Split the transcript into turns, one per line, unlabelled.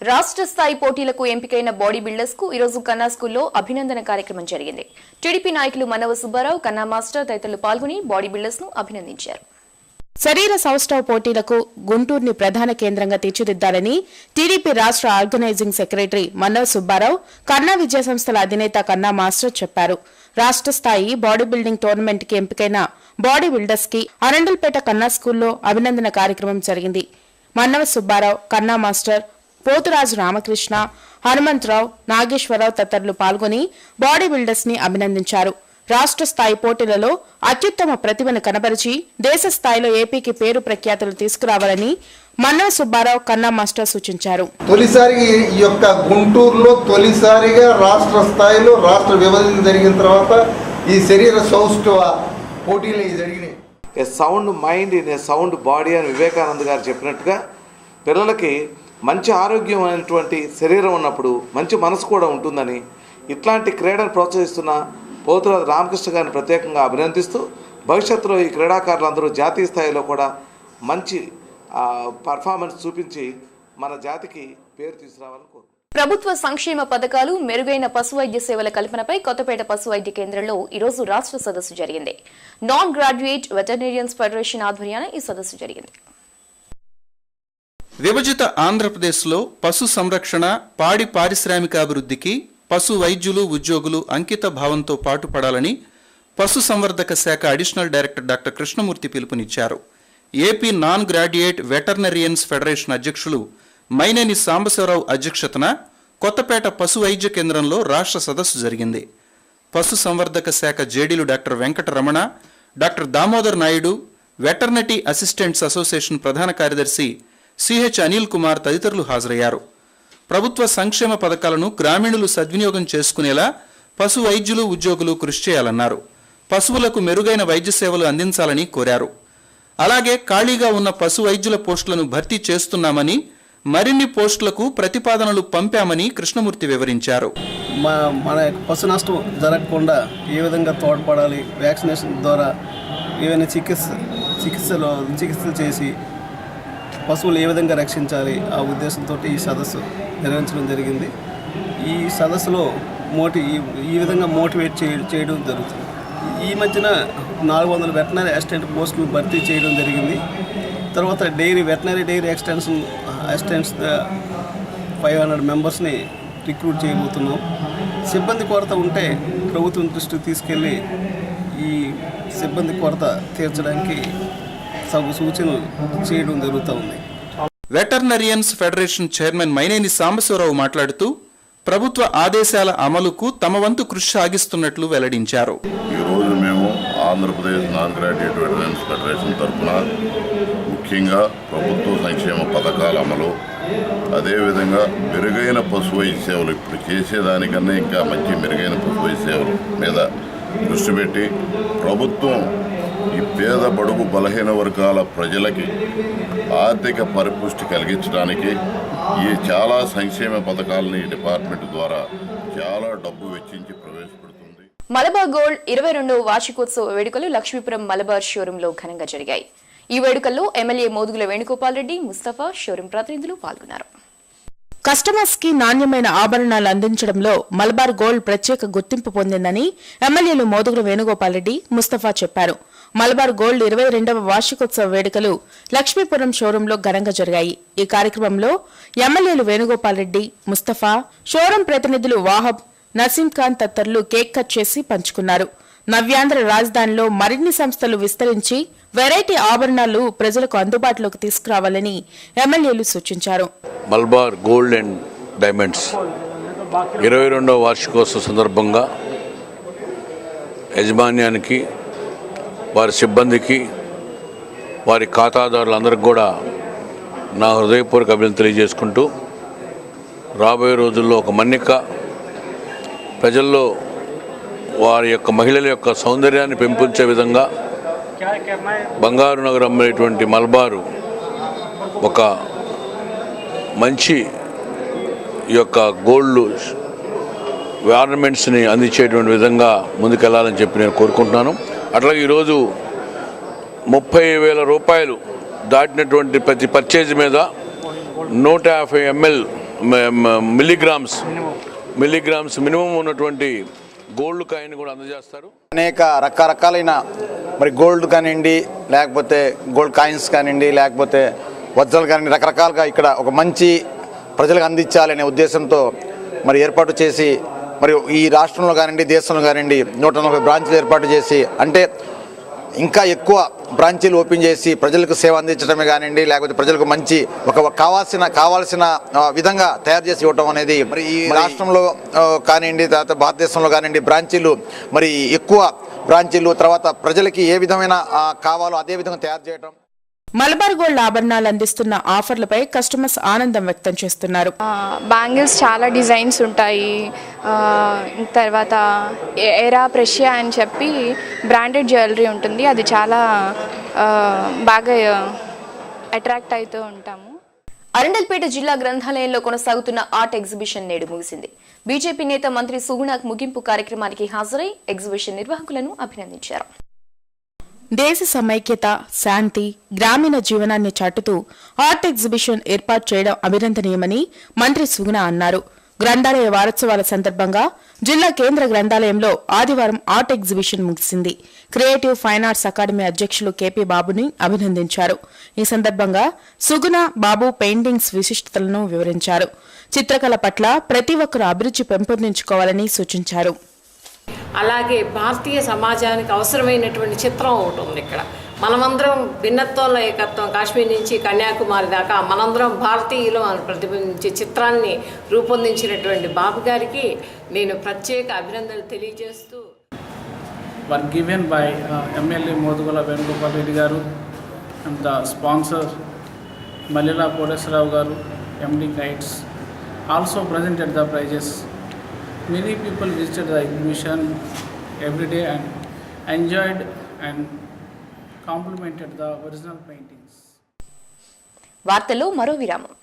రాష్ట్ర స్థాయి పోటీలకు ఎంపికైన బాడీ బిల్డర్స్ కు ఈరోజు కన్నా స్కూల్లో అభినందన కార్యక్రమం జరిగింది. టీడీపీ నాయకులు మనవ సుబ్బారావు, కన్నా మాస్టర్ తదితరులు పాల్గొని బాడీ బిల్డర్స్ ను అభినందించారు. శరీర సౌష్ఠవ పోటీలకు గుంటూరుని ప్రధాన కేంద్రంగా తీర్చిదిద్దాలని టీడీపీ రాష్ట్ర ఆర్గనైజింగ్ సెక్రటరీ మనవ సుబ్బారావు, కన్నా విద్యా సంస్థల అధినేత కన్నా మాస్టర్ చెప్పారు. రాష్ట్ర స్థాయి బాడీ బిల్డింగ్ టోర్నమెంట్ కి ఎంపికైన బాడీ బిల్డర్స్ కి అరండల్పేట కన్నా స్కూల్లో అభినందన కార్యక్రమం జరిగింది. మనవ సుబ్బారావు, కన్నా మాస్టర్, పోతురాజు రామకృష్ణ, హనుమంతరావు, నాగేశ్వరరావు తదితరులు పాల్గొని బాడీ బిల్డర్స్ ని అభినందించారు. రాష్ట్ర స్థాయి పోటీలలో అత్యుత్తమ ప్రతిభను కనబరిచి దేశ స్థాయిలో ఏపీకి పేరు ప్రఖ్యాతులు తీసుకురావాలని మన్నవ సుబ్బారావు, కన్నా మాస్టర్ సూచించారు.
తొలిసారి ఈ యొక్క గుంటూరులో తొలిసారిగా రాష్ట్ర స్థాయిలో రాష్ట్ర విభజన జరిగిన తర్వాత ఈ శరీర సౌష్ఠవ పోటీలు జరిగినాయి.
A sound mind in a sound body అని వివేకానంద్ గారు చెప్పినట్టుగా పిల్లలకి మంచి ఆరోగ్యమైనటువంటి శరీరం ఉన్నప్పుడు మంచి మనసు కూడా ఉంటుందని ఇట్లాంటి క్రీడను ప్రోత్సహిస్తున్న పోతురాజు రామకృష్ణ గారిని ప్రత్యేకంగా అభినందిస్తూ భవిష్యత్తులో ఈ క్రీడాకారులందరూ జాతీయ స్థాయిలో కూడా మంచి పర్ఫార్మెన్స్ చూపించి మన జాతికి పేరు తీసుకురావాలని కోరుకుంటున్నాను.
ప్రభుత్వ సంక్షేమ పథకాలు, మెరుగైన పశు వైద్య సేవల కల్పనపై కొత్తపేట పశు వైద్య కేంద్రంలో ఈరోజు రాష్ట్ర సదస్సు జరిగింది. నాన్ గ్రాడ్యుయేట్ వెటర్నరియన్స్ ఫెడరేషన్ ఆధ్వర్యాన ఈ సదస్సు జరిగింది.
విభజిత ఆంధ్రప్రదేశ్లో పశు సంరక్షణ, పాడి పారిశ్రామికాభివృద్ధికి పశు వైద్యులు, ఉద్యోగులు అంకిత భావంతో పాటుపడాలని పశు సంవర్ధక శాఖ అడిషనల్ డైరెక్టర్ డాక్టర్ కృష్ణమూర్తి పిలుపునిచ్చారు. ఏపీ నాన్ గ్రాడ్యుయేట్ వెటర్నరియన్స్ ఫెడరేషన్ అధ్యక్షులు మైనేని సాంబశివరావు అధ్యక్షతన కొత్తపేట పశు వైద్య కేంద్రంలో రాష్ట్ర సదస్సు జరిగింది. పశు సంవర్ధక శాఖ జేడీలు doctor Venkataramana, doctor Damodar Naidu, veterinary assistants association ప్రధాన కార్యదర్శి సిహెచ్ అనిల్ కుమార్ తదితరులు హాజరయ్యారు. ప్రభుత్వ సంక్షేమ పథకాలను గ్రామీణులు సద్వినియోగం చేసుకునేలా పశు వైద్యులు, ఉద్యోగులు కృషి చేయాలన్నారు. పశువులకు మెరుగైన వైద్య సేవలు అందించాలని కోరారు. అలాగే ఖాళీగా ఉన్న పశు వైద్యుల పోస్టులను భర్తీ చేస్తున్నామని, మరిన్ని పోస్టులకు ప్రతిపాదనలు పంపామని కృష్ణమూర్తి వివరించారు.
మన పశు నష్టం జరగకుండా ఏ విధంగా తోడ్పడాలి, వ్యాక్సినేషన్ ద్వారా ఏవైనా చికిత్సలు చేసి పశువులు ఏ విధంగా రక్షించాలి ఆ ఉద్దేశంతో ఈ సదస్సు నిర్వహించడం జరిగింది. ఈ సదస్సులో ఈ విధంగా మోటివేట్ చేయడం జరుగుతుంది. ఈ మధ్యన 400 వెటనరీ అసిస్టెంట్ పోస్టులు భర్తీ చేయడం జరిగింది. తర్వాత వెటనరీ డైరీ అసిస్టెంట్స్ 500 మెంబర్స్ని రిక్రూట్ చేయబోతున్నాం. సిబ్బంది కొరత ఉంటే ప్రభుత్వం దృష్టికి తీసుకెళ్ళి ఈ సిబ్బంది కొరత తీర్చడానికి సూచనలు చేయడం జరుగుతూ ఉంది.
వెటర్నరియన్స్ ఫెడరేషన్ చైర్మన్ మైనేని సాంబశివరావు మాట్లాడుతూ ప్రభుత్వ ఆదేశాల అమలుకు తమ వంతు కృషి సాగిస్తున్నట్లు వెల్లడించారు.
ఈరోజు మేము ఆంధ్రప్రదేశ్ నాన్ గ్రాడ్యుయేట్ వెటర్నరీస్ ఫెడరేషన్ తరఫున ముఖ్యంగా ప్రభుత్వ సంక్షేమ పథకాల అమలు, అదేవిధంగా మెరుగైన పశు వైద్య సేవలు, ఇప్పుడు చేసేదానికన్నా ఇంకా మంచి మెరుగైన పశు వైద్య సేవల మీద దృష్టి పెట్టి ప్రభుత్వం ఈ పేద, బడుగు, బలహీన వర్గాల ప్రజలకి ఆర్థిక పరిపుష్టి కలిగించడానికి ఈ చాలా సంక్షేమ పథకాలని ఈ డిపార్ట్మెంట్ ద్వారా చాలా డబ్బు వెచ్చించి ప్రవేశపెడుతుంది.
మలబార్ గోల్డ్ 22వ వార్షికోత్సవ వేడుకలు లక్ష్మీపురం మలబార్ షోరూంలో ఘనంగా జరిగాయి. ఈ వేడుకల్లో ఎమ్మెల్యే మోదుగుల వేణుగోపాల్ రెడ్డి, ముస్తఫా, షోరూం ప్రతినిధులు పాల్గొన్నారు. కస్టమర్స్ కి నాణ్యమైన ఆభరణాలు అందించడంలో మలబార్ గోల్డ్ ప్రత్యేక గుర్తింపు పొందిందని ఎమ్మెల్యేలు మోదుగుల వేణుగోపాల్ రెడ్డి, ముస్తఫా చెప్పారు. మలబార్ గోల్డ్ 22వ వార్షికోత్సవ వేడుకలు లక్ష్మీపురం షోరూంలో ఘనంగా జరిగాయి. ఈ కార్యక్రమంలో ఎమ్మెల్యేలు వేణుగోపాల్ రెడ్డి, ముస్తఫా, షోరూం ప్రతినిధులు వాహబ్, నసీం ఖాన్ తదితరులు కేక్ కట్ చేసి పంచుకున్నారు. నవ్యాంధ్ర రాజధానిలో మరిన్ని సంస్థలు విస్తరించి వెరైటీ ఆభరణాలు ప్రజలకు అందుబాటులోకి తీసుకురావాలని ఎమ్మెల్యేలు సూచించారు.
మలబార్ గోల్డ్ అండ్ డైమండ్స్ 22వ వార్షికోత్సవ సందర్భంగా యాజమాన్యానికి, వారి సిబ్బందికి, వారి ఖాతాదారులందరికీ కూడా నా హృదయపూర్వక అభినందనలు తెలియజేసుకుంటూ రాబోయే రోజుల్లో ఒక మన్నిక ప్రజల్లో వారి యొక్క మహిళల యొక్క సౌందర్యాన్ని పెంపొంచే విధంగా బంగారు నగరం అనేటువంటి మలబారు ఒక మంచి ఈ యొక్క గోల్డ్ ఆర్నమెంట్స్ని అందించేటువంటి విధంగా ముందుకెళ్లాలని చెప్పి నేను కోరుకుంటున్నాను. అట్లాగే ఈరోజు 30,000 రూపాయలు దాటినటువంటి ప్రతి పర్చేజ్ మీద 150 ml మిల్లీగ్రామ్స్ మినిమం ఉన్నటువంటి గోల్డ్ కాయిన్ కూడా అందజేస్తారు.
అనేక రకరకాలైన మరి గోల్డ్ కానివ్వండి, లేకపోతే గోల్డ్ కాయిన్స్ కానివ్వండి, లేకపోతే వజ్రాలు కానివ్వండి, రకరకాలుగా ఇక్కడ ఒక మంచి ప్రజలకు అందించాలనే ఉద్దేశంతో మరి ఏర్పాటు చేసి మరి ఈ రాష్ట్రంలో కానివ్వండి, దేశంలో కానివ్వండి 140 బ్రాంచ్లు ఏర్పాటు చేసి, అంటే ఇంకా ఎక్కువ బ్రాంచీలు ఓపెన్ చేసి ప్రజలకు సేవ అందించడమే కానివ్వండి, లేకపోతే ప్రజలకు మంచి ఒక కావాల్సిన విధంగా తయారు చేసి ఇవ్వటం అనేది మరి ఈ రాష్ట్రంలో కానివ్వండి, తర్వాత భారతదేశంలో కానివ్వండి బ్రాంచీలు మరి ఎక్కువ బ్రాంచీలు, తర్వాత ప్రజలకి ఏ విధమైన కావాలో అదే విధంగా తయారు చేయడం.
మలబార్ గోల్డ్ ఆభరణాలు అందిస్తున్న ఆఫర్లపై కస్టమర్స్ ఆనందం వ్యక్తం చేస్తున్నారు.
బ్యాంగిల్స్ చాలా డిజైన్స్ ఉంటాయి. తర్వాత ఎరా ప్రెషియా అని చెప్పి బ్రాండెడ్ జ్యువెలరీ ఉంటుంది. అది చాలా బాగా అట్రాక్ట్ అవుతూ ఉంటాము.
అరండల్పేట జిల్లా గ్రంథాలయంలో కొనసాగుతున్న ఆర్ట్ ఎగ్జిబిషన్ నేడు ముగిసింది. బీజేపీ నేత మంత్రి సుగుణాక్ ముగింపు కార్యక్రమానికి హాజరై ఎగ్జిబిషన్ నిర్వాహకులను అభినందించారు.
దేశ సమైక్యత, శాంతి, గ్రామీణ జీవనాన్ని చాటుతూ ఆర్ట్ ఎగ్జిబిషన్ ఏర్పాటు చేయడం అభినందనీయమని మంత్రి సుగుణ అన్నారు. గ్రంథాలయ వారోత్సవాల సందర్భంగా జిల్లా కేంద్ర గ్రంథాలయంలో ఆదివారం ఆర్ట్ ఎగ్జిబిషన్ ముగిసింది. క్రియేటివ్ ఫైన్ ఆర్ట్స్ అకాడమీ అధ్యక్షులు కెపి బాబుని అభినందించారు. ఈ సందర్భంగా సుగుణ బాబు పెయింటింగ్స్ విశిష్టతలను వివరించారు. చిత్రకళ పట్ల ప్రతి ఒక్కరూ అభిరుచి పెంపొందించుకోవాలని సూచించారు.
అలాగే భారతీయ సమాజానికి అవసరమైనటువంటి చిత్రం ఒకటి ఉంది ఇక్కడ. మనమందరం భిన్నత్వంలో ఏకత్వం, కాశ్మీర్ నుంచి కన్యాకుమారి దాకా మనందరం భారతీయులు అని ప్రతిబింబించే చిత్రాన్ని రూపొందించినటువంటి బాబు గారికి నేను ప్రత్యేక అభినందనలు తెలియజేస్తూ
were given by MLA Modugala Venugopal Reddy garu and the sponsor Malila Kodesrao garu, MD Guides also presented the prizes. Many people visited the exhibition every day and enjoyed and complimented the original paintings.
వార్తల్లో మరో విరామం.